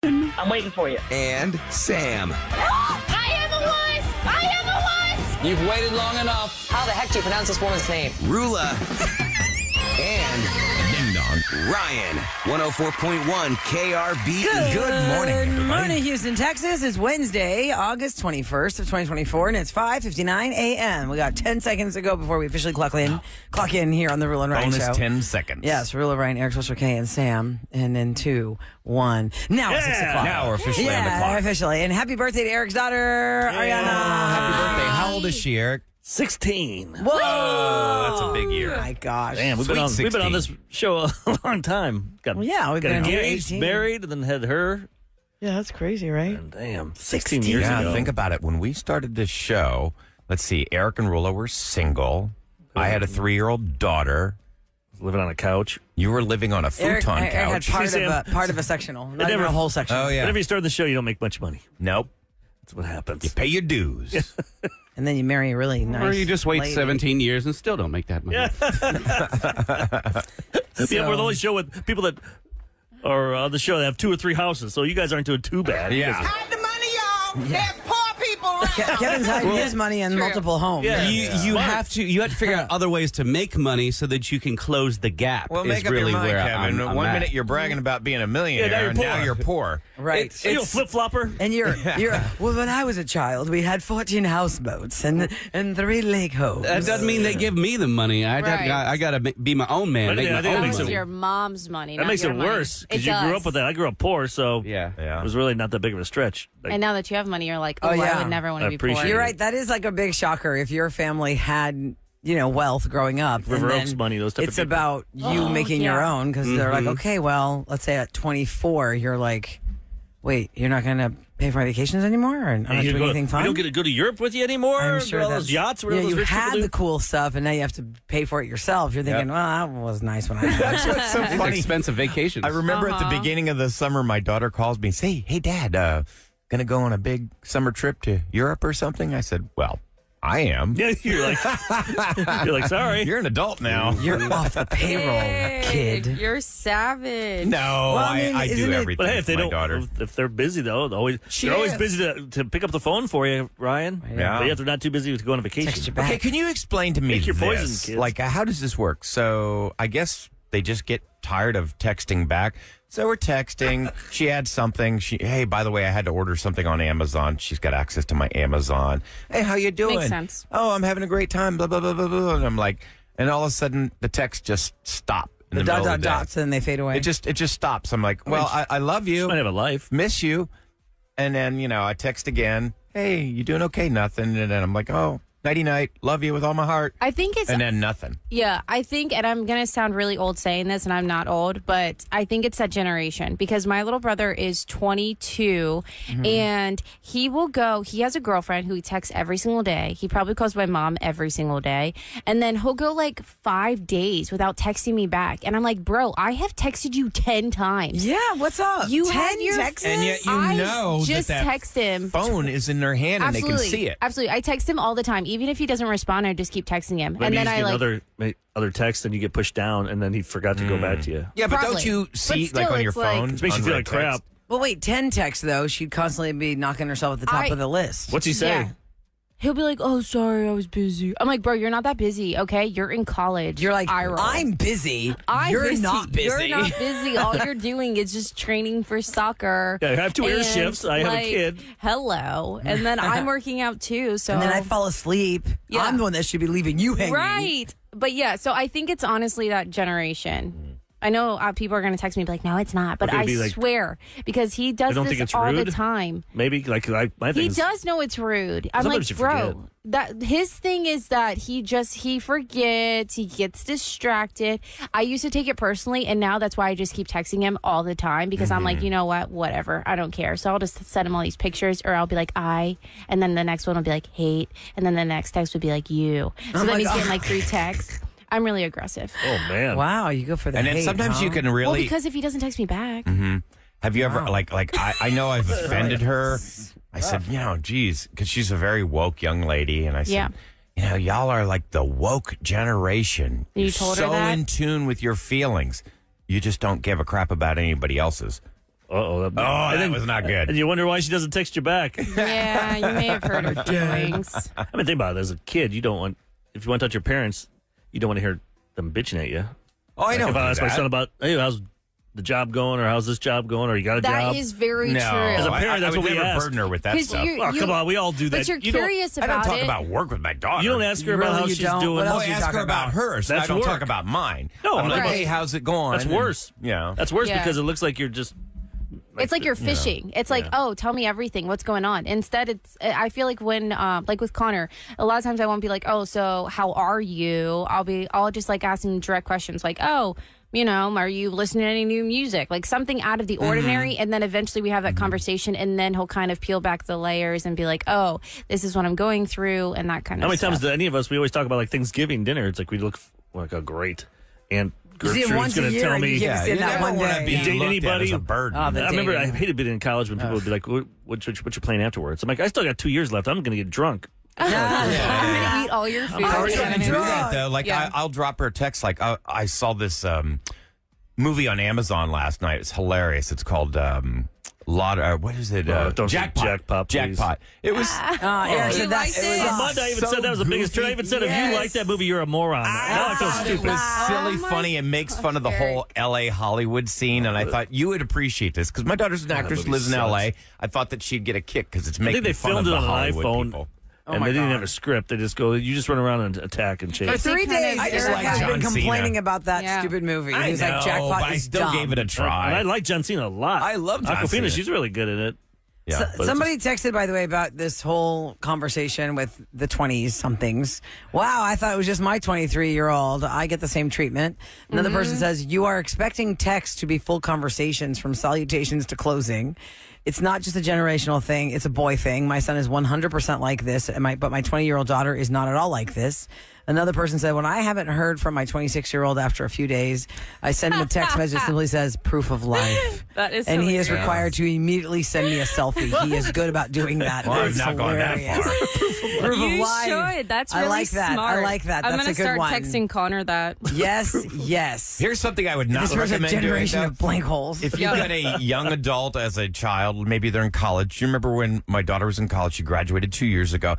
I'm waiting for you. And Sam. I am a wuss! I am a wuss! You've waited long enough. How the heck do you pronounce this woman's name? Roula. And Ding Dong. Ryan. 104.1 KRB. Good morning, everybody. Good morning, Houston, Texas. It's Wednesday, August 21st of 2024, and it's 5:59 a.m. We got 10 seconds to go before we officially clock in here on the Roula and Ryan Bonus show. 10 seconds. Yes, Roula, Ryan, Eric, Swisher, K, and Sam. And then 2, 1. Now it's 6 o'clock. Now we're officially on the clock. Officially. And happy birthday to Eric's daughter, Ariana. Happy birthday. How old is she, Eric? 16. Whoa! That's a big year. Oh, my gosh. Damn, we've been on this show a long time. We've been engaged, 18. married, and then had her. Yeah, that's crazy, right? And damn, 16 years Yeah, ago. think about it. When we started this show, let's see, Eric and Roula were single. I had a 3-year-old daughter. Living on a couch. You were living on a futon Eric had couch. part of a sectional, not even a whole section. Oh, yeah. Whenever you start the show, you don't make much money. Nope. That's what happens. You pay your dues. And then you marry a really nice Or you just wait lady. 17 years and still don't make that money. Yeah. Yeah, we're the only show with people that are on the show that have 2 or 3 houses, so you guys aren't doing too bad. Yeah. Hide the money, y'all. There's poor people around. Kevin's hiding his money in multiple homes. Yeah. You have to figure out other ways to make money so that you can close the gap. Well, is make up really your mind, where Kevin. I'm One at. minute you're bragging about being a millionaire, Yeah, and now you're poor. Right. Are you a flip-flopper? And you're well, when I was a child, we had 14 houseboats and 3 lake homes. That doesn't mean they give me the money. I Right. got to be my own man. But Make I my think own that makes That was money. your mom's money. That not makes your it money. worse because It you grew does. up with that. I grew up poor, so Yeah. it was really not that big of a stretch. Like, And now that you have money, you're like, Oh, I yeah. would never want I to be poor. appreciate You're right. That is like a big shocker if your family had, wealth growing up. River and Oaks then money, those type of it's people. about you making your yeah. own because they're like, okay, well, let's say at 24, you're like, wait, you're not going to pay for my vacations anymore? And I'm not doing anything fun? You don't get to go to Europe with you anymore? I'm sure all that's- those yachts? Whatever those you rich people had do? the cool stuff, and now you have to pay for it yourself. You're thinking, well, that was nice when I had That's it. what's so It's funny. expensive vacations. I remember at the beginning of the summer, my daughter calls me and says, hey, Dad, going to go on a big summer trip to Europe or something? I said, well, I am. Yeah, you're like, sorry. You're an adult now. You're off the payroll, kid. You're savage. No, Well, I mean, I do isn't it- everything But hey, if for they my don't, daughter. if they're busy though, they're always busy to pick up the phone for you, Ryan. Yeah. But if they're not too busy to go on a vacation. Text you back. Okay, can you explain to me Pick your this? poison, kids. Like, how does this work? So I guess they just get tired of texting back. So we're texting. She had something. Hey, by the way, I had to order something on Amazon. She's got access to my Amazon. Hey, how you doing? Makes sense. Oh, I'm having a great time. Blah blah blah blah blah. And I'm like, and all of a sudden the text just stop. In The the middle of the day. dots, and they fade away. It just stops. I'm like, well, I love You you. might have a life. Miss you. And then, I text again. Hey, you doing okay? Nothing. And then I'm like, oh, nighty-night. Love you with all my heart. I think it's And then nothing. Yeah, I think, and I'm going to sound really old saying this, and I'm not old, but I think it's that generation because my little brother is 22 and he has a girlfriend who he texts every single day. He probably calls my mom every single day. And then he'll go like 5 days without texting me back. And I'm like, bro, I have texted you 10 times. yeah, what's up? You 10 had your texts? And yet I that just that text him. phone is in their hand and they can see it. Absolutely. I text him all the time. Even if he doesn't respond, I just keep texting him. Maybe and then you I just like get other text and you get pushed down and then he forgot to go back to you. Yeah, but Probably. don't you But see, still, like on your it's like- phone? It makes you on feel red like crap. text? Well, wait, 10 texts, though. She'd constantly be knocking herself at the top of the list. What's he say? Yeah. He'll be like, oh, sorry, I was busy. I'm like, bro, you're not that busy, okay? You're in college. You're like, I roll. I'm busy. You're not busy. You're not busy. All you're doing is just training for soccer. Yeah, I have 2 air And, shifts. I have a like, kid. Hello. And then I'm working out too. So And then I fall asleep. Yeah. I'm the one that should be leaving you hanging. Right. But yeah, so I think it's honestly that generation. I know people are going to text me and be like, no, it's not. But Okay, I be like- swear, because he does I don't think this it's all the rude? time. Maybe like my thing He is, does know it's rude. I'm Sometimes like, you forget. bro, that his thing is that he forgets, he gets distracted. I used to take it personally, and now that's why I just keep texting him all the time because I'm like, you know what, whatever, I don't care. So I'll just send him all these pictures, or I'll be like, and then the next one will be like, hate, and then the next text would be like, you. So then he's getting like 3 texts. I'm really aggressive. oh man. Wow, you go for the And then hate, sometimes huh? you can Well, really. because if he doesn't text me back, Have you ever, Wow. like I know I've offended her. I said, geez, because she's a very woke young lady. And I said, Yeah. y'all are like the woke generation. You You're told her so that? in tune with your feelings. You just don't give a crap about anybody else's. that was not good. And you wonder why she doesn't text you back. Yeah, you may have hurt her feelings. I mean, think about it. As a kid, you don't want, if you want to touch your parents, you don't want to hear them bitching at you. Oh, I know. If I ask my son about, hey, how's the job going, or how's this job going, or you got a job? That is very No, true. As a parent, that's I would what we never ask. burden her with that 'Cause stuff. Oh, come on, we all do that. But you're You don't- curious I about don't talk it. about work with my daughter. You don't ask her about Really, how you she's don't? doing. What Oh, else I you ask talk her about about? hers. That's I don't work. talk about mine. No, I'm like, Right. hey, how's it going? That's And, worse. Yeah. That's worse Yeah. because it looks like you're just. It's like you're fishing. It's like, oh, tell me everything. What's going on? Instead, it's. I feel like when, like with Connor, a lot of times I won't be like, oh, so how are you? I'll just like ask him direct questions like, oh, you know, are you listening to any new music? Like something out of the ordinary. And then eventually we have that conversation, and then he'll kind of peel back the layers and be like, oh, this is what I'm going through, and that kind How of many stuff. times do any of us, we always talk about like Thanksgiving dinner. It's like we look like a great Aunt You see him Gertrude's once a going to year tell and me. you Yeah, see you that never one want to day. be You date looked anybody? at as a burden. Oh, the I remember I dating. hated being in college when people would be like, what's your plan afterwards? I'm like, I still got 2 years left. I'm going to get drunk. I'm gonna eat all your food. I was trying to do drunk. that though. Like Yeah. I'll drop her a text. Like I saw this movie on Amazon last night. It's hilarious. It's called what is it? Don't say Jackpot. Jackpot, please. Jackpot. It was. Eric You said that. liked it? It was Amanda even so said that was the biggest turn. I even said, if you Yes. like that movie, you're a moron. Now I feel It stupid. was silly, Oh my funny. It makes fun of the whole L.A. Hollywood scene, and I thought you would appreciate this because my daughter's an actress, movie lives in sucks. L.A. I thought that she'd get a kick because it's I making think they fun filmed of it the on an Hollywood iPhone, people. and my they didn't God. have a script. They just go, you just run around and attack and chase. For 3 days, I just Eric like has been John Cena. complaining about that Yeah. stupid movie. I He's know, like, Jackpot but I is still dumb. gave it a And try. I like John Cena a lot. I love John Aquafina. Cena. She's really good in it. Yeah. But Somebody texted, by the way, about this whole conversation with the 20s somethings. Wow, I thought it was just my 23-year-old. I get the same treatment. Another person says, you are expecting texts to be full conversations from salutations to closing. It's not just a generational thing. It's a boy thing. My son is 100% like this, but my 20-year-old daughter is not at all like this. Another person said, when I haven't heard from my 26-year-old after a few days, I send him a text message that simply says, proof of life. That is And he is hilarious. required to immediately send me a selfie. He is good about doing that. Well, I've It's not gone that hilarious. far. Proof of You life. should. That's I really like that. smart. I like that. I'm That's gonna a good start one. texting Connor that. Yes, yes. Here's something I would not Because there's a recommend doing. generation though. of blank holes. If you've got a young adult as a child, maybe they're in college. You remember when my daughter was in college? She graduated 2 years ago.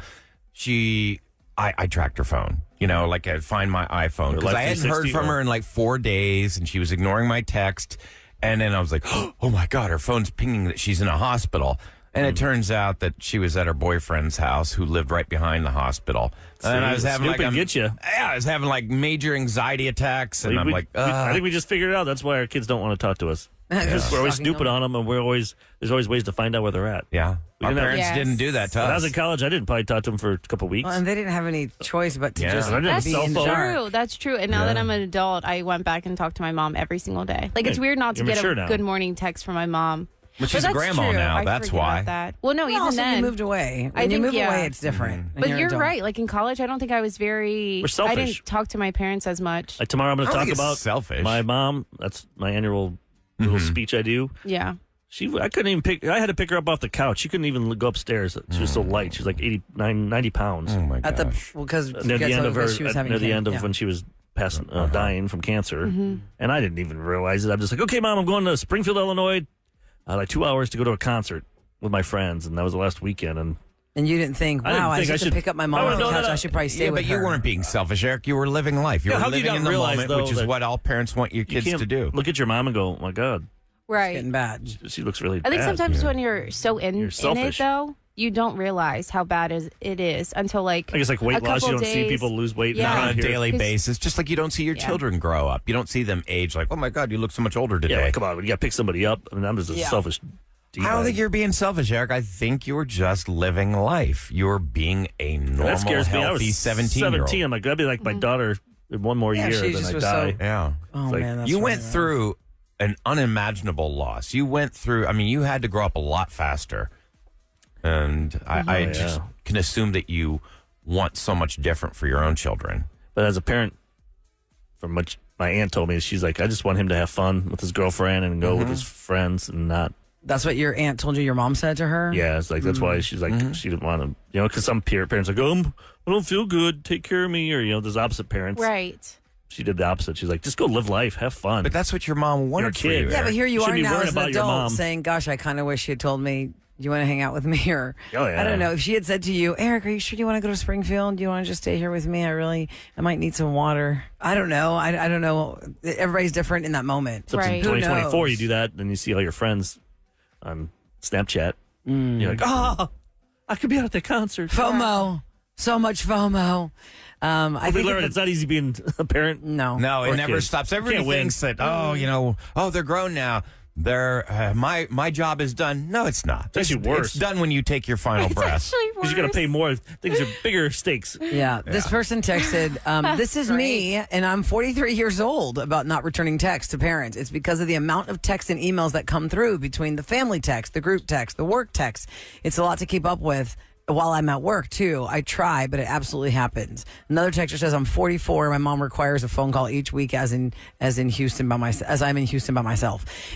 I tracked her phone. You know, like I'd find my iPhone because Life I hadn't heard 360 from her in like 4 days, and she was ignoring my text. And then I was like, oh my God, her phone's pinging that she's in a hospital. And it turns out that she was at her boyfriend's house, who lived right behind the hospital. And I was having Snooping get you. Yeah, I was having like major anxiety attacks, and I'm like, I think we just figured it out. That's why our kids don't want to talk to us. Because we're always Stalking snooping them. on them, and there's always ways to find out where they're at. yeah. We Our didn't have- parents Yes. didn't do that to When I us. was in college, I didn't probably talk to them for a couple of weeks. Well, and they didn't have any choice but to Yeah. just I didn't have be a cell in the phone. dark. True, that's true. And now that I'm an adult, I went back and talked to my mom every single day. Like it's Yeah, weird not to you're get mature a now. good morning text from my mom. But she's a that's grandma true. now, I that's forget why. about that. Well, no, Well, even also, then. you moved away. I When you think, move yeah. away, it's different. But when you're an adult. right. Like in college, I don't think I was very. We're selfish. I didn't talk to my parents as much. Like tomorrow, I'm going I to don't talk think it's about selfish. my mom. That's my annual little speech I do. Yeah. I couldn't even I had to pick her up off the couch. She couldn't even go upstairs. She was so light. She was like 90 pounds. Oh my At gosh. because Near the end of her, she was having near the end of yeah. when she was passing, dying from cancer, and I didn't even realize it. I'm just like, okay, Mom, I'm going to Springfield, Illinois, like 2 hours to go to a concert with my friends, and that was the last weekend. And you didn't think, I didn't wow, I think I should should- pick up my I mom would on the know couch. that I should probably stay Yeah, with but her. you weren't being selfish, Eric. You were living life. You Yeah, were how do you living not in the realize, moment, though, which is that what all parents want your you kids can't to do. look at your mom and go, oh my God, Right. Getting bad. she looks really I think bad. sometimes when you're so in it, selfish. though, you don't realize how bad it is until like. I guess like weight a loss, you couple don't see days. people lose weight Yeah. on around a here. daily 'Cause- basis, just like you don't see your children grow up. You don't see them age like, oh my God, you look so much older today. Yeah, like, come on, you got to pick somebody up. I mean, I'm just a Yeah. selfish. I don't think you're being selfish, Eric. I think you're just living life. You're being a normal, That scares me. I healthy was 17-year-old. I'm like, that'd be like my daughter in one more Yeah, year, she then just I was die. so- Yeah. Oh, like, man. That's You really went rough. through an unimaginable loss. You went through, I mean, you had to grow up a lot faster. And I just can assume that you want so much different for your own children. But as a parent, from what my aunt told me, she's like, I just want him to have fun with his girlfriend and go with his friends and not. That's what your aunt told you your mom said to her? Yeah, it's like that's why she's like she didn't want to, because some parents are like, I don't feel good, take care of me, or there's opposite parents. Right. She did the opposite. She's like, just go live life, have fun. But that's what your mom wanted for kid. you. Yeah, but here you Shouldn't are be now worried as an about your adult mom. saying, gosh, I kind of wish she had told me, you want to hang out with me? Or, Oh, yeah. I don't know. If she had said to you, Eric, are you sure you want to go to Springfield? Do you want to just stay here with me? I might need some water. I don't know. I don't know. Everybody's different in that moment. Except Right. in Who 2024, knows? you do that, and you see all your friends on Snapchat. You're like, oh, I could be out at that concert. FOMO. So much FOMO. I We think learned it's not easy being a parent. no. No, it Or never kids. stops. Everybody Can't win. thinks that, they're grown now. They're my job is done. No, it's not. It's actually worse. It's done when you take your final breath. Because you got to pay more. Things are bigger stakes. Yeah, this person texted, this is me, and I'm 43 years old, about not returning texts to parents. It's because of the amount of texts and emails that come through between the family text, the group text, the work text. It's a lot to keep up with while I'm at work, too. I try, but it absolutely happens. Another texter says, I'm 44. My mom requires a phone call each week as I'm in Houston by myself.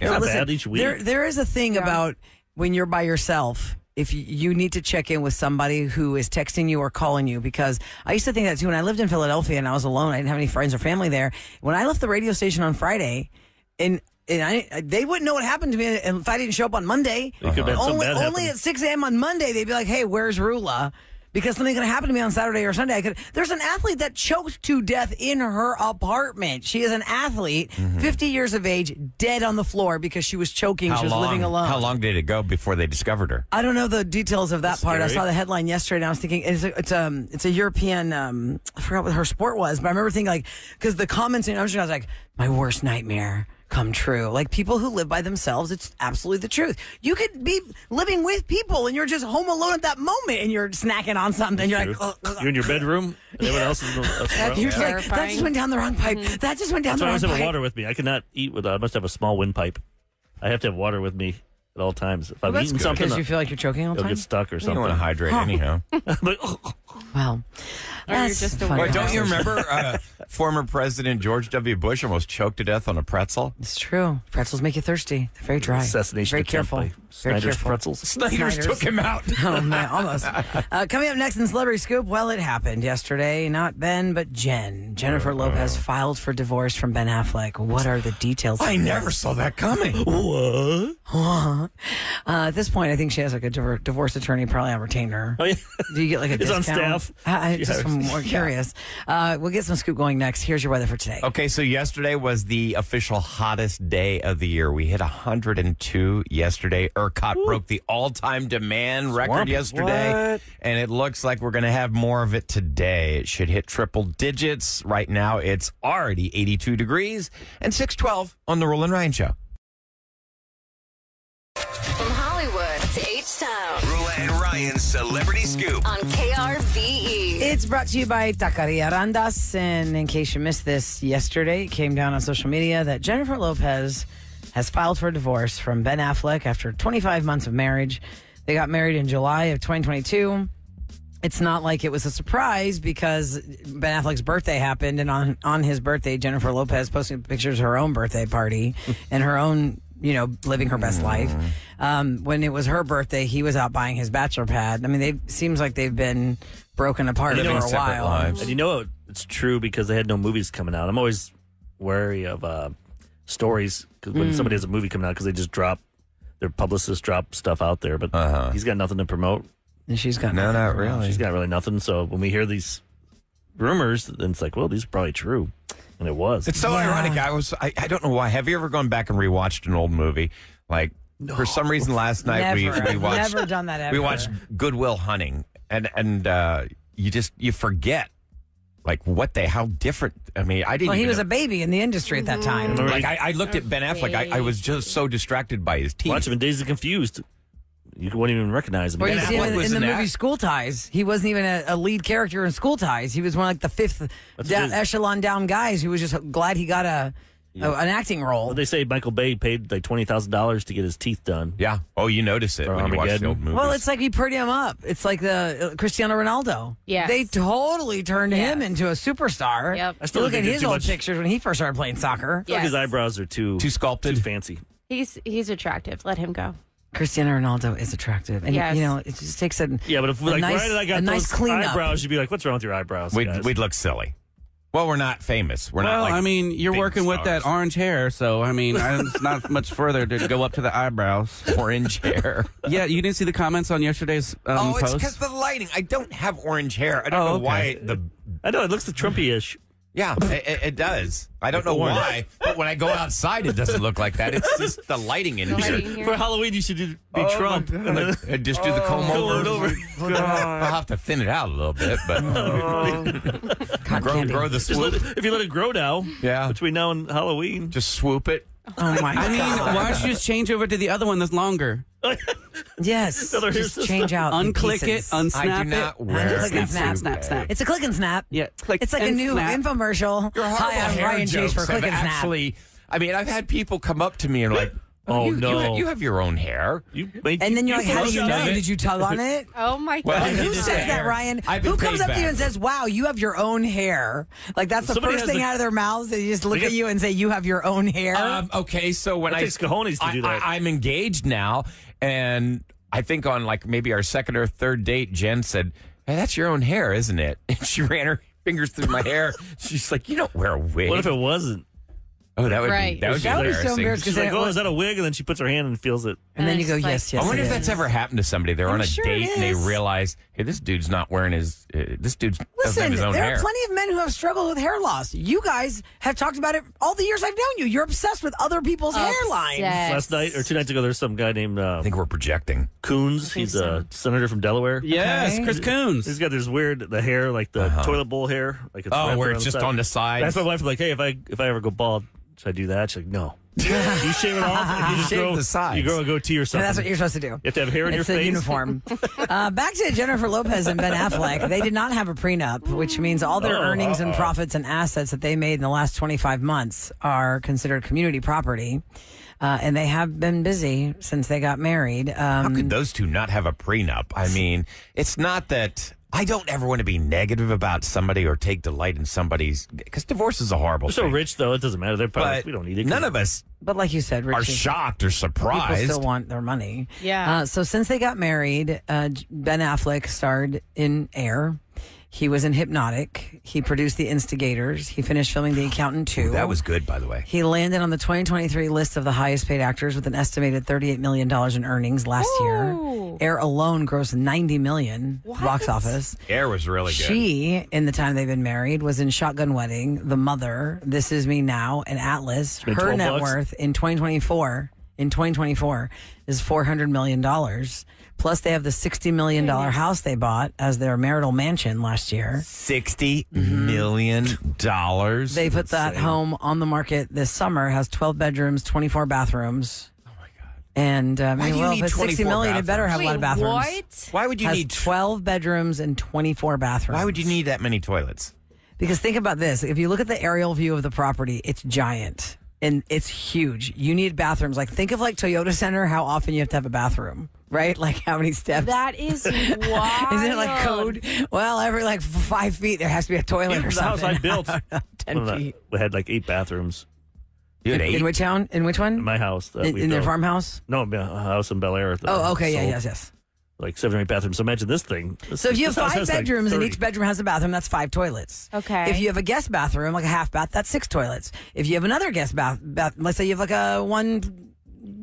It's not bad each week. There is a thing about when you're by yourself, if you need to check in with somebody who is texting you or calling you, because I used to think that too when I lived in Philadelphia and I was alone. I didn't have any friends or family there. When I left the radio station on Friday, and they wouldn't know what happened to me if I didn't show up on Monday. It could have been something bad Only happen. at 6 a.m. on Monday, they'd be like, hey, where's Roula? Because something's going to happen to me on Saturday or Sunday. There's an athlete that choked to death in her apartment. She is an athlete, 50 years of age, dead on the floor because she was choking. She was living alone. How long did it go before they discovered her? I don't know the details of that That's part. I scary. saw the headline yesterday, and I was thinking it's a European. I forgot what her sport was, but I remember thinking because the comments in I was like, my worst nightmare come true. Like people who live by themselves, it's absolutely the truth. You could be living with people, and you're just home alone at that moment, and you're snacking on something. And you're like, You're in your bedroom, and everyone else is around. you're just like, that Terrifying. just went down the wrong pipe. That just went down That's the why I wrong always have pipe. water with me. I cannot eat without. I must have a small windpipe. I have to have water with me at all times. If I'm that's eating good. something, Because you feel like you're choking all the it'll time. get stuck or You something. want to hydrate anyhow. But, Well, Or you're that's just a fun weirdo. Wait, don't you conversation. remember former President George W. Bush almost choked to death on a pretzel? It's true. Pretzels make you thirsty. They're very dry. assassination Very attempt careful. by Very Snyder's careful. pretzels. Snyder's took him out. Oh, man, almost. Coming up next in Celebrity Scoop, well, it happened yesterday. Not Ben, but Jen. Jennifer Lopez filed for divorce from Ben Affleck. What are the details? I never saw that coming. What? At this point, I think she has like a divorce attorney, probably on retainer. Oh, yeah. Do you get like a It's on discount? staff. I'm more curious. We'll get some scoop going next. Here's your weather for today. Okay, so yesterday was the official hottest day of the year. We hit 102 yesterday. ERCOT broke the all-time demand record Swampy. yesterday. What? And it looks like we're going to have more of it today. It should hit triple digits. Right now, it's already 82 degrees and 612 on the Roula and Ryan Show. From Hollywood to H-Town Roula and Ryan's Celebrity Scoop. on KRVE. It's brought to you by Taqueria Arandas. And in case you missed this yesterday, it came down on social media that Jennifer Lopez has filed for divorce from Ben Affleck after 25 months of marriage. They got married in July of 2022. It's not like it was a surprise because Ben Affleck's birthday happened, and on his birthday, Jennifer Lopez posted pictures of her own birthday party and her own, living her best life. When it was her birthday, he was out buying his bachelor pad. I mean, it seems like they've been broken apart for Living a separate while. lives. And you know it's true because they had no movies coming out. I'm always wary of stories 'cause when somebody has a movie coming out because they just their publicists drop stuff out there, but he's got nothing to promote. And she's got No, nothing not for him. really. She's got really nothing. So when we hear these rumors, then it's like, well, these are probably true. And it was. It's so ironic. I don't know why. Have you ever gone back and rewatched an old movie? Like, for some reason last night we Never. watched Never done that ever. we watched Good Will Hunting, and you forget like how different. I mean, I didn't. Well, he even was know- a baby in the industry at that time. like I looked at Ben Affleck. I was just so distracted by his teeth. Watch him in Dazed and Confused. You wouldn't even recognize him. Or you Ben see him Affleck was in the in movie that. School Ties. He wasn't even a lead character in School Ties. He was one of like the fifth That's what it is. echelon down guys who was just glad he got an acting role. Well, they say Michael Bay paid like $20,000 to get his teeth done. Yeah. Oh, you notice it Or when you watch the Armageddon. old movies. Well, it's like he pretty him up. It's like the Cristiano Ronaldo. Yes. They totally turned him into a superstar. Yep. I still Look think at they're his too old much- pictures when he first started playing soccer. I feel like his eyebrows are too sculpted. too fancy. He's attractive. Let him go. Cristiano Ronaldo is attractive. And, Yes. it just takes a Yeah, but if a like nice, why did I got a nice those cleanup. eyebrows? You'd be like, what's wrong with your eyebrows? guys? we'd look silly. Well, we're not famous. We're not. Well, Like I mean, you're big working with that stars. orange hair, so I mean, it's not much further to go up to the eyebrows. Orange hair. Yeah, you didn't see the comments on yesterday's It's post? because the lighting. I don't have orange hair. I don't know okay. why I know it looks the Trumpy-ish. Yeah, it does. I don't know why, but when I go outside, it doesn't look like that. It's just the lighting in here. For Halloween, you should be Trump. And just do the comb over. over. I'll have to thin it out a little bit, but grow the swoop. If you let it grow now, Yeah. between now and Halloween. Just swoop it. Oh my I mean, God. why don't you just change over to the other one that's longer? Yes. Other hair Just system. change out. the Unclick it, pieces. unsnap I do not it. wear Click and a snap, swoop. snap. It's a click and snap. Yeah, click It's like a and new snap. infomercial. Your horrible Hi, I'm hair Ryan Chase for jokes Click have and Snap. actually. I mean, I've had people come up to me and like, Oh, you, no. you have your own hair. And then you're like, how do you know? Did you tug on it? Oh my Well, God. I Who did says hair. that, Ryan? I've been Who comes paid up to you back. and says, wow, you have your own hair? Like, that's the Somebody first has thing the- out of their mouths. They just look They at get- you and say, you have your own hair? Okay, so when It takes cojones to do that. I'm engaged now, and I think on like maybe our second or third date, Jen said, "Hey, that's your own hair, isn't it?" And she ran her fingers through my hair. She's like, "You don't wear a wig." What if it wasn't? Oh, that would Right. be that would That would be be so embarrassing. embarrassing. She's like, oh, is that a wig? And then she puts her hand and feels it. and then you go, it's like- yes, yes. I wonder it if is. that's ever happened to somebody. They're on a sure date it and they is. realize, hey, this dude's not wearing his. This dude doesn't Listen, have his own there hair. are plenty of men who have struggled with hair loss. You guys have talked about it all the years I've known you. You're obsessed with other people's hairlines. Obsessed. Last night or 2 nights ago, there's some guy named I think we're projecting. Coons. He's a senator from Delaware. Yes, Okay. Chris Coons. He's got this weird, the hair, like the toilet bowl hair. Like it's Oh, wrapped where around it's just side. on the sides. That's my wife was like, hey, if I ever go bald, should I do that? She's like, no. You shave it off and you just Shave grow the sides. You grow a goatee or And something. that's what you're supposed to do. You have to have hair in your It's a face. uniform. Back to Jennifer Lopez and Ben Affleck. They did not have a prenup, which means all their earnings and profits and assets that they made in the last 25 months are considered community property. And they have been busy since they got married. How could those two not have a prenup? I mean, it's not that I don't ever want to be negative about somebody or take delight in somebody's, because divorce is a horrible They're so thing. rich, though, it doesn't matter. They're probably But like, we don't need it. none of us But like you said, are Richie, shocked or people surprised. still want their money. Yeah. So since they got married, Ben Affleck starred in Air. He was in Hypnotic. He produced The Instigators. He finished filming The Accountant 2. That was good, by the way. He landed on the 2023 list of the highest paid actors with an estimated $38 million in earnings last year. Air alone grossed $90 million at the box office. Air was really good. She, in the time they've been married, was in Shotgun Wedding, The Mother, This Is Me Now, and Atlas. Made Her 12 net bucks. worth in 2024 is $400 million. Plus, they have the $60 million house they bought as their marital mansion last year. $60 million. They put that home on the market this summer. Has 12 bedrooms, 24 bathrooms. Oh my god! And I Why mean, do you well, need if it's 60 24 million, it better have a lot of bathrooms. What? Why would you Has need 12 bedrooms and 24 bathrooms. Why would you need that many toilets? Because think about this. If you look at the aerial view of the property, it's giant and it's huge. You need bathrooms. Like, think of like Toyota Center, how often you have to have a bathroom, right? Like how many steps? That is wild. Isn't it like code? Well, every like 5 feet, there has to be a toilet or the house something. I built, 10 feet. we had like 8 bathrooms. You had In 8? which town? In which In one? my house. That we In their built. farmhouse? No, a house in Bel Air. Oh, okay. Yeah, yes. Like 7 or 8 bathrooms. So imagine this thing. So if you have this house 5 has, like, bedrooms and 30. each bedroom has a bathroom, that's 5 toilets. Okay. If you have a guest bathroom, like a half bath, that's 6 toilets. If you have another guest bath, let's say you have like a one,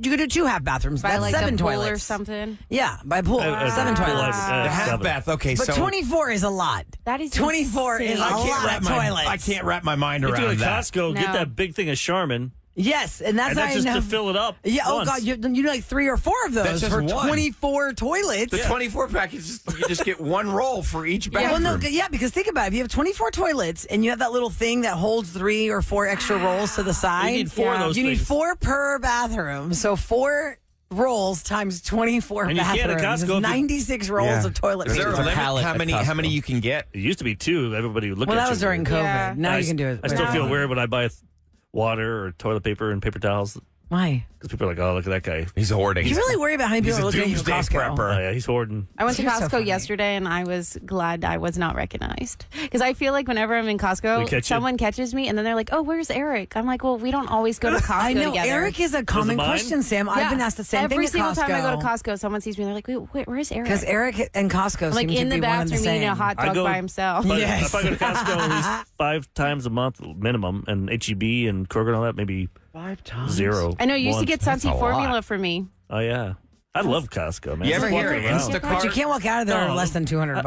you could do 2 half bathrooms. By That's like 7 the pool toilets or something. Yeah, by pool, At 7 the pool, toilets. The half 7. bath. Okay, But so 24 is a lot. That is 24 is a insane. lot of toilets. I can't wrap my mind If you go around to that. Costco, No. get that big thing of Charmin, Yes, and that's and how that's you just know. to fill it up. Yeah. Oh once. God, you need like 3 or 4 of those That's just for one. 24 toilets. The 24 pack is just, you just get one roll for each Yeah, bathroom. well, no, yeah, because think about it. If you have 24 toilets and you have that little thing that holds 3 or 4 extra rolls to the side, need 4 of those You need things. 4 per bathroom. So 4 rolls times 24 And you can't at bathrooms. Costco is if you- 96 rolls of toilet Is there paper. a limit pallet how at many Costco. you can get? It used to be 2. Everybody would look Well, at that you. was during COVID. Yeah. Now I you can do it. I still with feel one. weird when I buy water or toilet paper and paper towels. Why? Because people are like, oh, look at that guy. He's hoarding. You really worry about how many people He's are a looking at you at doomsday Costco. prepper. Oh, yeah, he's hoarding. I went to You're so Costco funny. yesterday, and I was glad I was not recognized. Because I feel like whenever I'm in We catch Costco, you? someone catches me, and then they're like, oh, where's Eric? I'm like, well, we don't always go to Costco I know. together. Eric is a common mine? question, Sam. I've been asked the same Every thing at single Costco. time I go to Costco, someone sees me, and they're like, wait, where's Eric? Because Eric and Costco I'm like seem in to the be one and the bathroom same. eating a hot I dog go- by himself. But Yes. if I go to Costco at least 5 times a month minimum, and HEB and Kroger and all that, maybe 5 times. 0. I know, you used to get That's a Sunty lot. formula for me. Oh, yeah. I love Costco, man. You ever Just hear walking around. Instacart? But you can't walk out of there No. less than $200.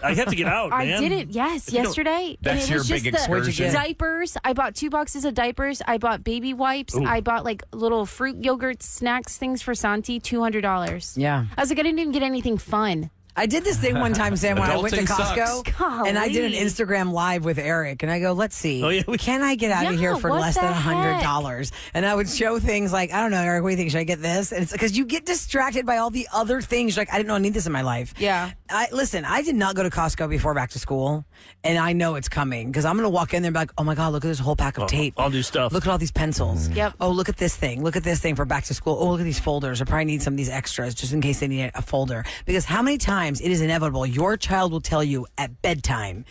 I have to get out, I man. did it, yes, If you don't- yesterday. That's and it your was big just the excursion? diapers. I bought 2 boxes of diapers. I bought baby wipes. Ooh. I bought like little fruit yogurt snacks things for Santi, $200. Yeah. I was like, I didn't even get anything fun. I did this thing one time, Sam, when I went to Adulting Costco, sucks. and I did an Golly. Instagram live with Eric, and I go, let's see, Oh, yeah, can I get out of Yeah, here for what less the than heck? $100? And I would show things like, I don't know, Eric, what do you think? Should I get this? And it's because you get distracted by all the other things. You're like, I didn't know I need this in my life. Yeah. Listen, I did not go to Costco before back to school, and I know it's coming because I'm going to walk in there and be like, oh my God, look at this whole pack of tape. All new stuff. Look at all these pencils. Yep. Oh, look at this thing. Look at this thing for back to school. Oh, look at these folders. I probably need some of these extras just in case they need a folder. Because how many times it is inevitable your child will tell you at bedtime,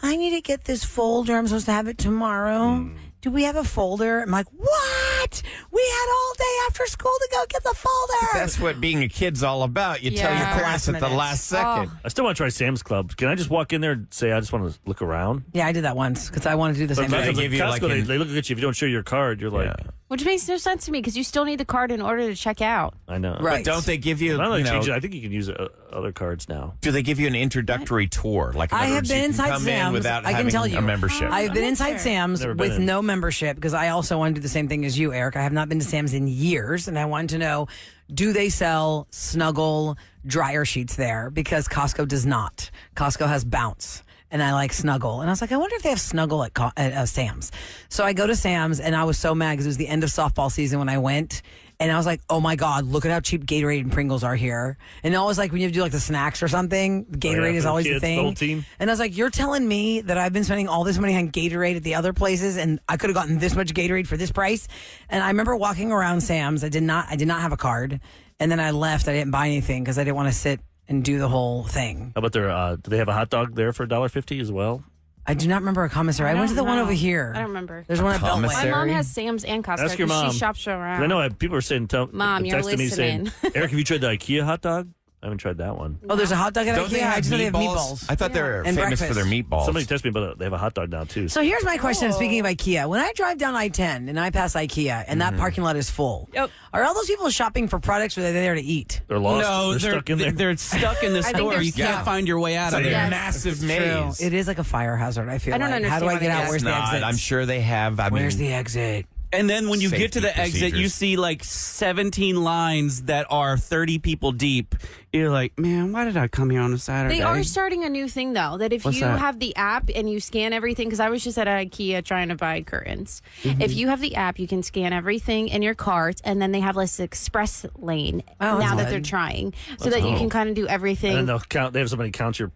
I need to get this folder. I'm supposed to have it tomorrow. Do we have a folder? I'm like, what? We had all day after school to go get the folder. That's what being a kid's all about. You tell your Yeah. parents at the last second. I still want to try Sam's Club. Can I just walk in there and say I just want to look around? Yeah, I did that once because I wanted to do the same they thing. give you, Costco, like, they look at you if you don't show your card. You're like, Which makes no sense to me because you still need the card in order to check out. I know. Right. Don't they give you, I don't know, you know, change it. I think you can use other cards now. do they give you an introductory tour? Like, in I other have words, been you can inside come in Sam's. without I can having tell you a membership. I've been inside Sam's Never been with in. no membership because I also want to do the same thing as you, Eric. I have not been to Sam's in years, and I wanted to know, do they sell Snuggle dryer sheets there? Because Costco does not. Costco has Bounce. And I like Snuggle. And I was like, I wonder if they have Snuggle at Sam's. So I go to Sam's, and I was so mad because it was the end of softball season when I went. And I was like, oh my God, look at how cheap Gatorade and Pringles are here. And always like when you have to do like the snacks or something, Gatorade for is the always kids, the the whole thing. team. And I was like, you're telling me that I've been spending all this money on Gatorade at the other places and I could have gotten this much Gatorade for this price? And I remember walking around Sam's. I did not have a card. And then I left. I didn't buy anything because I didn't want to sit and do the whole thing. How about their? Do they have a hot dog there for $1.50 as well? I do not remember a commissary. I went to the one over here. I don't remember. There's one at Beltway. commissary? My mom has Sam's and Costco Ask your because mom. she shops around. 'Cause I know people are saying, Mom, you're texting me saying, listening. Eric, have you tried the IKEA hot dog? I haven't tried that one. Oh, there's a hot dog at Don't IKEA? they I have just know they have meatballs? meatballs. I thought they were And famous for their breakfast. meatballs. Somebody texted me about it. They have a hot dog now too. So here's my question. Speaking of IKEA, when I drive down I-10 and I pass IKEA and that parking lot is full, Yep. are all those people shopping for products or are they there to eat? They're lost. No, they're stuck in there. They're stuck in the think store. they're You can't stuck. find your way out It's of a there. Yes. massive True. maze. It is like a fire hazard, I feel I don't like. How do I understand get what out? it Where's is. the Not. exit? I'm sure they have. Where's the exit? And then when you get to Safety the exit, you procedures. see like 17 lines that are 30 people deep. You're like, man, why did I come here on a Saturday? They are starting a new thing though, that if What's you that? have the app and you scan everything, because I was just at IKEA trying to buy curtains. Mm-hmm. If you have the app, you can scan everything in your cart, and then they have this express lane Oh, now that's that good. they're trying, so that you can kind of do everything. And then they'll count. They have somebody count your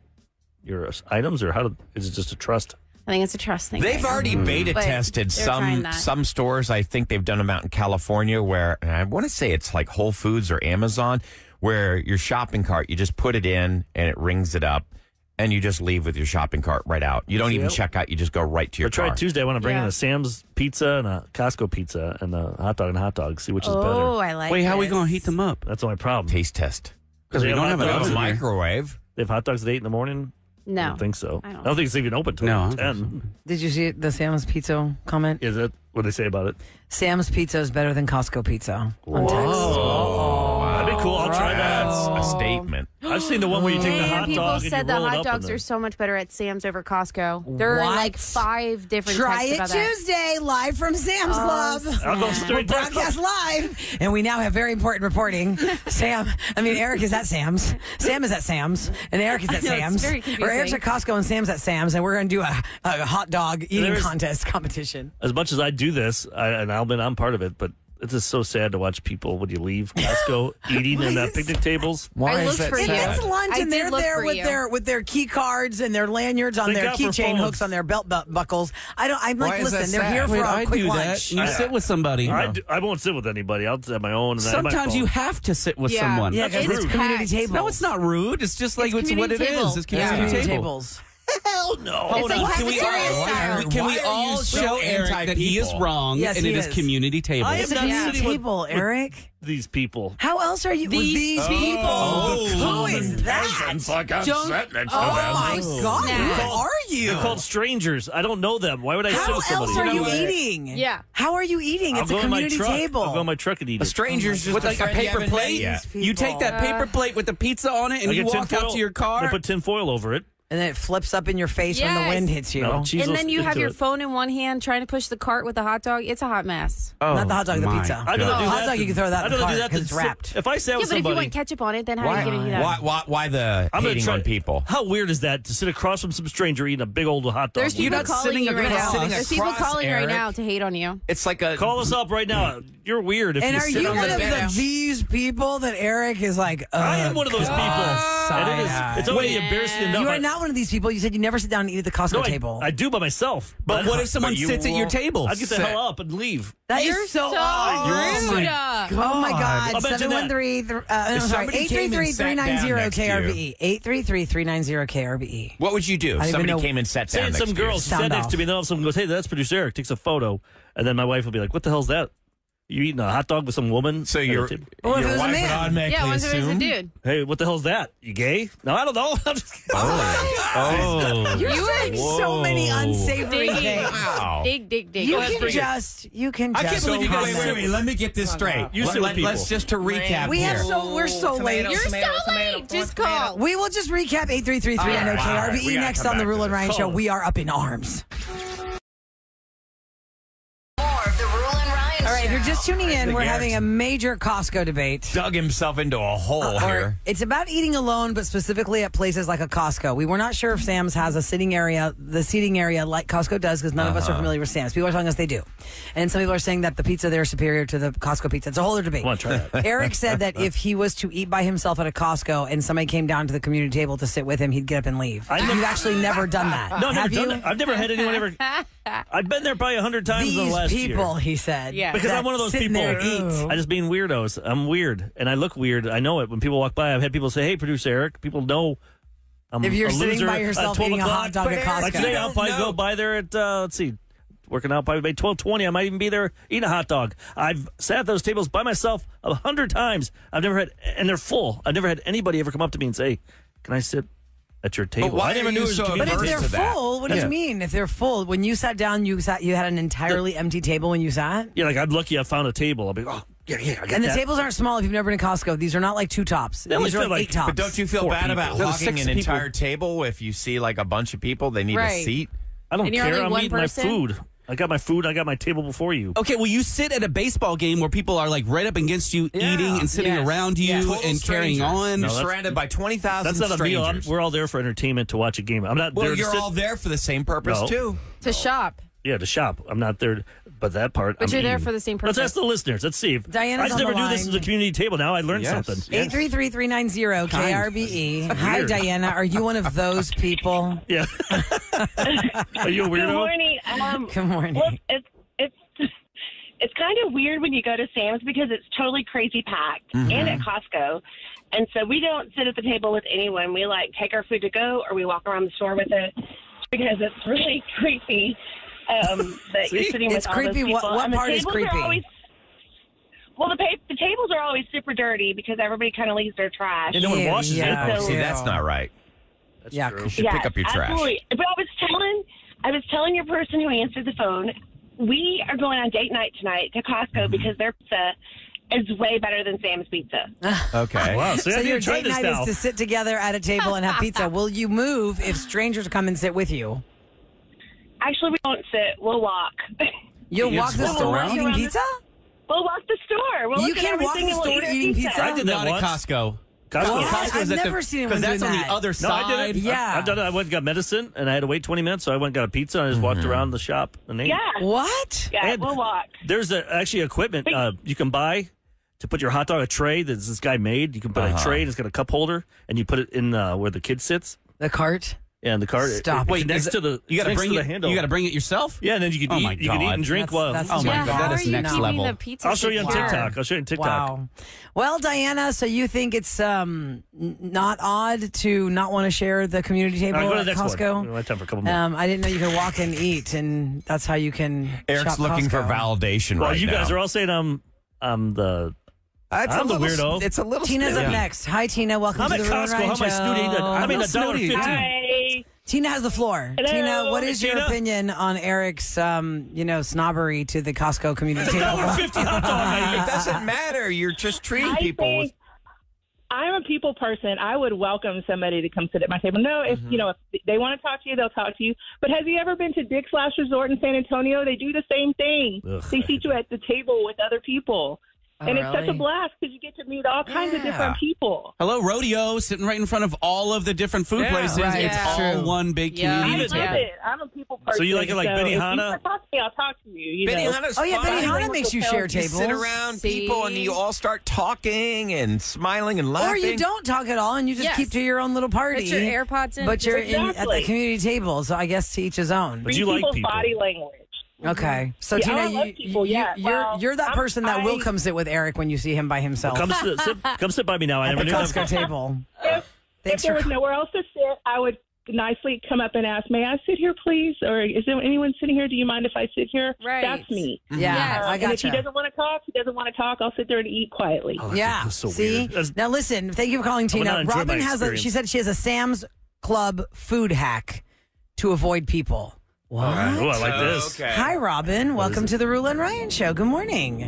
items, or is it just a trust? I think it's a trust thing. They've right already now. beta But tested they're trying some that. some stores. I think they've done them out in California where, and I want to say it's like Whole Foods or Amazon, where your shopping cart, you just put it in and it rings it up and you just leave with your shopping cart right out. You don't even Yep. check out. You just go right to your But try car. it Tuesday. I want to bring in Yeah. a Sam's pizza and a Costco pizza and a hot dog and a hot dog. See which is Oh, better. I like. Wait, how are we this. going to heat them up? That's my problem. Taste test. Because we They don't have have an hot Have dogs a oven here. microwave. They have hot dogs at 8 in the morning. I No, don't think so. I don't think it's even open till No, I don't 10. Did you see the Sam's Pizza comment? Is it? What do they say about it? Sam's Pizza is better than Costco Pizza on text. That'd be cool. I'll try that. That's a statement. I've seen the one where you take the And hot people dog and said you the roll it hot up dogs in are so much better at Sam's over Costco. There are What? like 5 different Try texts it about that. Tuesday, live from Sam's Club. I'll go We'll straight there. broadcast live, and we now have very important reporting. Eric is at Sam's. Sam is at Sam's, and Eric is at know, it's Sam's. very Or Eric's confusing. at Costco and Sam's at Sam's, and we're going to do a hot dog eating There's- contest competition. As much as I do this, I'm part of it, but It's just so sad to watch people when you leave Costco eating in picnic tables. Why I is looked that for you. sad? It's lunch, I and did they're look there for you. with their key cards and their lanyards on Thank their God for keychain phones. hooks on their belt buckles. I'm Why like, is that listen, they're sad? here for Wait, a I quick do lunch. that. You sit with somebody. I won't sit with anybody. I'll have my own. And I have my Sometimes phone. you have to sit with Yeah. someone. Yeah, because it's It's community packed. tables. No, it's not rude. It's just like it's what it community is. table. It's Yeah, community table. tables. Hell no. It's like Can we cafeteria all, style. can we Why are all you so show Eric that he is anti-people? wrong Yes, and he it is is. community table? I It's am a not community sitting table, with Eric. these people. How else are you? These people. Oh, Who is that? Like I'm Don't- sitting next Oh to them. my God! Snap. Who are you? They're called strangers. I don't know them. Why would I sit How with somebody? else are you what? eating? Yeah. How are you eating? I'll It's a go in my community truck. table. I'll go in my truck and eat A it. stranger's just With like a friend you paper haven't met plate, yet. you take that paper plate with the pizza on it and I you get walk out to your I car. put tin foil over it. And then it flips up in your face when the Yes. wind hits you. No, cheese And will then you stick have to your it. phone in one hand trying to push the cart with the hot dog. It's a hot mess. Not the hot dog, the my pizza. I'd rather do hot that dog, you can throw that in I'd the rather cart do that because than it's sit- wrapped. If I sat Yeah, with but if you somebody, want ketchup on it, then how are Why, you giving you that? why the I'm gonna hating try- on people? How weird is that to sit across from some stranger eating a big old hot dog? There's people not calling sitting you right across. now. There's people Across, calling right Eric. now to hate on you. It's like a Call us up right now. You're weird if And you are sit you on one the of bench. these people that Eric is like, I am one of those people. And it is, it's already embarrassing enough. You are not one of these people. You said you never sit down and eat at the Costco No, table. I do by myself. But what if someone you sits at your won't table? I'd get the hell up and leave. That is You're so so odd. rude. Oh my God! I'll bet you that. 713. I'm If sorry. somebody came and sat down 833-390 next to you. KRBE. 833-390 KRBE. What would you do if I don't even somebody know- came and sat Say down next some to you? girls Sound sat next off. to me, and then all of a sudden goes, "Hey, that's producer Eric." Takes a photo, and then my wife will be like, "What the hell's that? You eating a hot dog with some woman?" So at a your table?" Well, if your it was a wife man. would automatically Yeah, once it was a assume. dude. Hey, what the hell's that? You gay? No, I don't know. I'm just kidding. Oh. You're saying so many unsavory Dig, things. Wow. dig, dig, dig. You ahead, can bring it. just. I can't believe you guys. comment. Wait, let me get this straight. You sit with people. Let's just to recap We here. have we're so late. You're so late. Just call. We will just recap 833-390 All right, we KRBE gotta next come on the back to Roula and this. Ryan Call Show. us. We are up in arms. More of the Roula and Ryan All right, if you're just tuning in, think we're having a Eric's- major Costco debate. Dug himself into a hole Or here. it's about eating alone, but specifically at places like a Costco. We were not sure if Sam's has a sitting area, the seating area like Costco does, because none of us are familiar with Sam's. People are telling us they do. And some people are saying that the pizza there is superior to the Costco pizza. It's a whole other debate. I want to try that. Eric said that if he was to eat by himself at a Costco and somebody came down to the community table to sit with him, he'd get up and leave. You've actually never done that. No, I've have never you? done that. I've never had anyone ever. I've been there probably 100 times in the These last people, year. he said. Yeah. Because I'm that one of those sit people. there and eat. I just being weirdos. I'm weird, and I look weird. I know it. When people walk by, I've had people say, "Hey, producer Eric." People know I'm If you're a sitting loser by at yourself 12 eating a hot o'clock. dog at Costco. Like today, I'll probably go by there at let's see, working out probably by 12:20. I might even be there eating a hot dog. I've sat at those tables by myself 100 times. I've never had, and they're full. I've never had anybody ever come up to me and say, "Can I sit at your table?" why I never are knew you it was so a But community if averse they're to that? full, what do you mean? If they're full, when you sat down, you had an entirely empty table when you sat. Yeah, like I'm lucky I found a table. I'll be, oh, yeah, I get And the that. tables aren't small. If you've never been to Costco, these are not like 2 tops. They only These are fit like like- 8 tops. But don't you feel 4 bad people. about There was hogging 6 an people. entire table if you see like a bunch of people they need a Right. seat? I don't And you're care. only I'm one eating person? my food. I got my food. I got my table before you. Okay, well, you sit at a baseball game where people are like right up against you, Yeah. eating and sitting Yes. around you Yeah. and Total carrying strangers. on. You're No, surrounded by 20,000 That's not a meal. strangers. We're all there for entertainment to watch a game. I'm not Well, there to you're sit. all there for the same purpose No. too. To shop. Yeah, to shop. I'm not there. But that part. But I'm you're there eating. for the same Let's purpose. ask the listeners. Let's see. Diana's I just on never the knew this was a line. community table. Now I learned Yes. something. 833-390 KRBE. Hi, Weird. Diana. Are you one of those people? Yeah. Are you a Good weirdo? morning. Good morning. Well, it's kind of weird when you go to Sam's because it's totally crazy packed, and at Costco, and so we don't sit at the table with anyone. We like take our food to go, or we walk around the store with it because it's really creepy that you're sitting with It's all creepy. those people. What And the part is tables are creepy? always- well, the tables are always super dirty because everybody kind of leaves their trash. And no one Yeah, washes yeah. it. So- See, that's not right. That's Yeah, true. You should pick up your trash. Absolutely. But I was telling your person who answered the phone, we are going on date night tonight to Costco because their pizza is way better than Sam's pizza. Okay. Wow. See, So I need your to try date this night now. is to sit together at a table and have pizza. Will you move if strangers come and sit with you? Actually, we don't sit. We'll walk. You'll You walk the just store walk eating around the- pizza? We'll walk the store. We'll You look at can't walk everything the and we'll store eat our eating pizza? I did that Not at once. Costco. I've never seen anyone Because that's do on that. the other No, side. I did it. Yeah. I've done it. I went and got medicine, and I had to wait 20 minutes, so I went and got a pizza, and I just walked around the shop. And Yeah. What? Yeah, And we'll walk. There's actually equipment you can buy to put your hot dog, a tray that this guy made. You can put a tray, and it's got a cup holder, and you put it in where the kid sits. The cart? Yeah, in the cart. Stop. It Wait, connects to the you got to bring the it. handle. You got to bring it yourself. Yeah, and then you can Oh my eat. You can eat God. and drink while. That's Oh my Yeah, God, how that are is you next keeping level. the pizza I'll show you on secure? TikTok. I'll show you on TikTok. Wow. Well, Diana, so you think it's not odd to not want to share the community table All right, go to at the next Costco? one. We have time for a couple more. I didn't know you could walk and eat, and that's how you can. Eric's shop looking for Costco. validation well, right you now. guys are all saying I'm the. It's I'm a the little- weirdo. It's a little. Tina's up Yeah. next. Hi, Tina. Welcome I'm to at the Roula Costco. How am I snooty? Show. I'm in $1.50. Hi. Tina has the floor. Hello. Tina, what is your Tina? opinion on Eric's, snobbery to the Costco community table? $1.50 hot dog. It doesn't matter. You're just treating I people with. think I'm a people person. I would welcome somebody to come sit at my table. No, if if they want to talk to you, they'll talk to you. But have you ever been to Dick's Last Resort in San Antonio? They do the same thing. Ugh, they seat you at the table with other people. And it's such a really? blast because you get to meet all kinds of different people. Hello, rodeo, sitting right in front of all of the different food Yeah, places. right. It's Yeah. all one big Yeah. community. I Yeah. love it. I'm a people person. So you like it like if you Benihana? want to talk to me, I'll talk to you. You know? Benihana's Oh, yeah, fun. Benihana makes you share You tables. sit around See? people and you all start talking and smiling and laughing. Or you don't talk at all and you just Yes. keep to your own little party. Put your AirPods in. But you're at Exactly. the community table, so I guess to each his own. But you like people's people. body language. Okay. So, Yeah, Tina, I love people, yeah. Well, you're that person that will come sit with Eric when you see him by himself Come sit by me now. I at never the knew Costco that. table. If Thanks there for was nowhere else to sit, I would nicely come up and ask, may I sit here, please? Or is there anyone sitting here? Do you mind if I sit here? Right. That's me. Yeah, Yes. I And if he gotcha. doesn't want to talk, he doesn't want to talk. I'll sit there and eat quietly. Oh, Yeah. that's so See? weird. That's- Now listen, thank you for calling would Tina. not enjoy Robin my has experience. she said she has a Sam's Club food hack to avoid people. What? Oh, I like this. Okay. Hi, Robin. Welcome to the Roula and Ryan show. Good morning.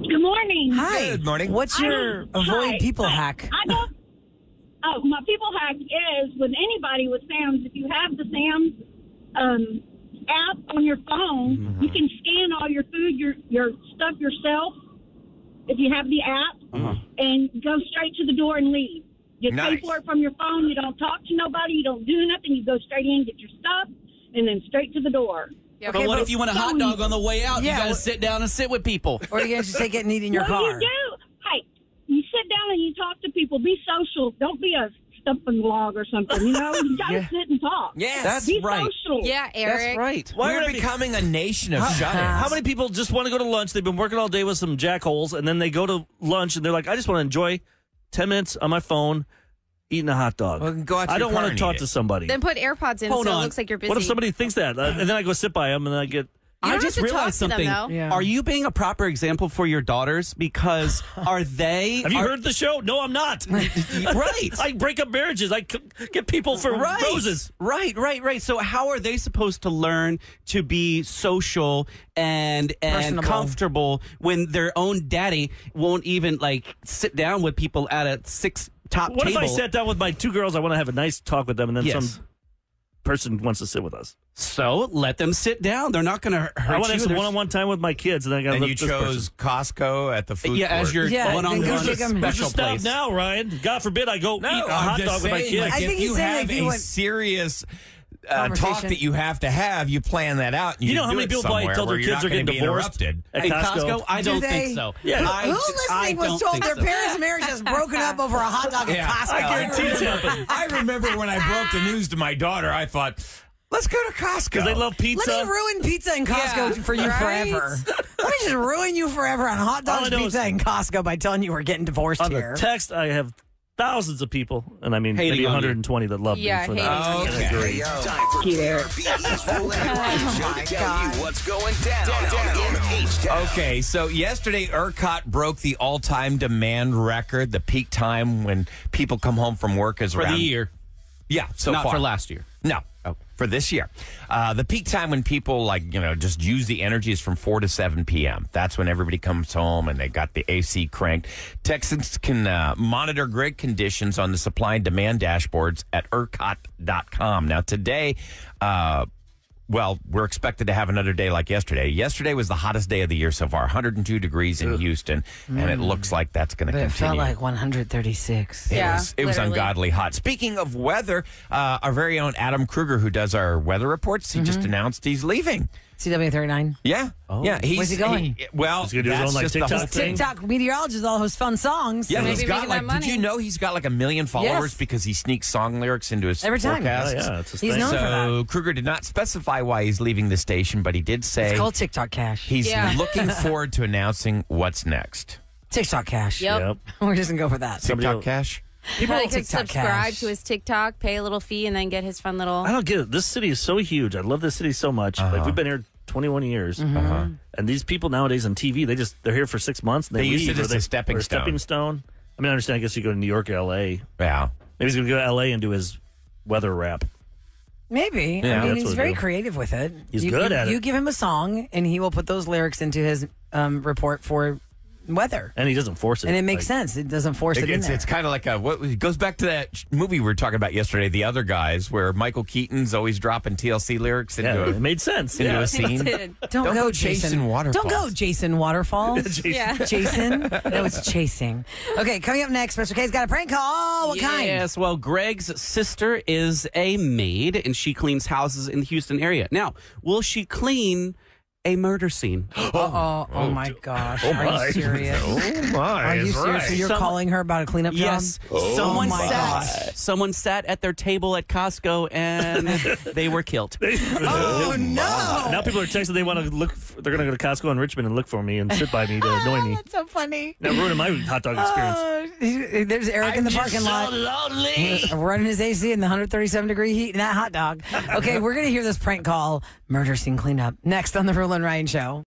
Good morning. Hi. Good morning. What's your avoid Hi. people hack? I don't. Oh, my people hack is with anybody with Sam's. If you have the Sam's app on your phone, you can scan all your food, your stuff yourself. If you have the app, and go straight to the door and leave. You pay Nice. for it from your phone. You don't talk to nobody. You don't do nothing. You go straight in, get your stuff, and then straight to the door. Yeah, But what if you want a hot dog on the way out? Yeah, You got to what- sit down and sit with people. Or you can just take it and eat in your What car. do you do? Hey, you sit down and you talk to people. Be social. Don't be a stumping log or something. You know, you got to sit and talk. Yes. That's Be right. social. Yeah, Eric. That's right. Why We're would I be- becoming a nation of shut-ins. How many people just want to go to lunch? They've been working all day with some jackholes, and then they go to lunch and they're like, I just want to enjoy 10 minutes on my phone eating a hot dog. Well, go out to I your don't car want to and talk eat to it. somebody. Then put AirPods in Hold so on. it looks like you're busy. What if somebody thinks that? And then I go sit by them and I get. You I don't just have to realized talk to them, something. though. Yeah. Are you being a proper example for your daughters? Because are they? Have you are- heard the show? No, I'm not. Right. I break up marriages. I get people for roses. Right. So how are they supposed to learn to be social and Personable. comfortable when their own daddy won't even like sit down with people at a top What table? if I sat down with my two girls? I want to have a nice talk with them, and then Yes. some person wants to sit with us. So let them sit down. They're not going to hurt I want to have you. some There's- one-on-one time with my kids, and then I got to And let you this chose person. Costco at the food Yeah, court. as your Yeah, one-on-one then go take 'em- Where's the special stop place. now, Ryan? God forbid I go eat a hot dog with my kids. Like, I think if he's you saying have if you a went- serious talk Conversation. that you have, you plan that out. And You you know how do many it people probably somewhere told their where you're kids not are getting gonna be divorced interrupted. at Hey, Costco? I Do don't they? think so. Yeah. Who listening was don't told think their so. parents' marriage has broken up over a hot dog Yeah. at Costco? I guarantee it's happened. I remember when I broke the news to my daughter, I thought, let's go to Costco. Because they love pizza. Let me ruin pizza and Costco Yeah. for you Right? forever. Let me just ruin you forever on hot All I dogs, know pizza, is- and Costco by telling you we're getting divorced On here. the text, I have thousands of people, and I mean Hating maybe on you. 120 that love Yeah, me for hating that. on you. Okay. Agree. Time for BE's Roula and Ryan show to tell you what's going down in H-Town. Okay, so yesterday ERCOT broke the all-time demand record. The peak time when people come home from work is For around the year. Yeah, so Not far. for last year. No, for this year. The peak time when people just use the energy is from 4 to 7 p.m. That's when everybody comes home and they got the AC cranked. Texans can monitor grid conditions on the supply and demand dashboards at ERCOT.com. Now today, well, we're expected to have another day like yesterday. Yesterday was the hottest day of the year so far, 102 degrees in Houston, and it looks like that's going to But continue. it felt like 136. It was ungodly hot. Speaking of weather, our very own Adam Kruger, who does our weather reports, he just announced he's leaving. CW39. Yeah. Yeah. Where's he going? Well, He's gonna do his that's own, like, just the TikTok whole thing? TikTok meteorologist, all those fun songs. Yeah, Maybe he's got making that like. Did money. you know he's got like 1 million followers because he sneaks song lyrics into his Every time. forecasts? Oh, yeah, it's his He's thing. known for So Kruger did not specify why he's leaving the station, but he did say It's called TikTok Cash. he's Yeah. looking forward to announcing what's next. TikTok Cash. Yep. We're just going to go for that. Somebody TikTok will- Cash. People like can TikTok subscribe Cash. to his TikTok, pay a little fee, and then get his fun little. I don't get it. This city is so huge. I love this city so much. Like we've been here 21 years, and these people nowadays on TV, they're here for 6 months. And They leave, use it or as a stepping stone. I mean, I understand. I guess you go to New York or L.A. Yeah. Maybe he's going to go to L.A. and do his weather rap. Maybe. Yeah, I mean, that's he's what very we do. creative with it. He's you, good you, at it. You give him a song, and he will put those lyrics into his report for weather. And he doesn't force it. And it makes Like, sense. It doesn't force it in there. It's kind of like it goes back to that movie we were talking about yesterday, The Other Guys, where Michael Keaton's always dropping TLC lyrics into Yeah, it made sense. into Yeah. a scene. Don't go, Jason Waterfalls. Don't go, Jason Waterfalls. Yeah. Jason? No, it's chasing. Okay, coming up next, Mr. K's got a prank call. What kind? Yes, well, Greg's sister is a maid, and she cleans houses in the Houston area. Now, will she clean a murder scene? Oh my gosh. Oh, Are my. you serious? Oh, my. Are you is serious? So right. you're calling her about a cleanup job? Yes. Someone my someone sat at their table at Costco and they were killed. Oh, no. Now people are texting they want to look. They're going to go to Costco in Richmond and look for me and sit by me to annoy me. That's so funny. Now ruining my hot dog experience. There's Eric in the parking lot. Running his AC in the 137-degree heat in that hot dog. Okay, we're going to hear this prank call, murder scene cleanup, next on the Roula and Ryan Show.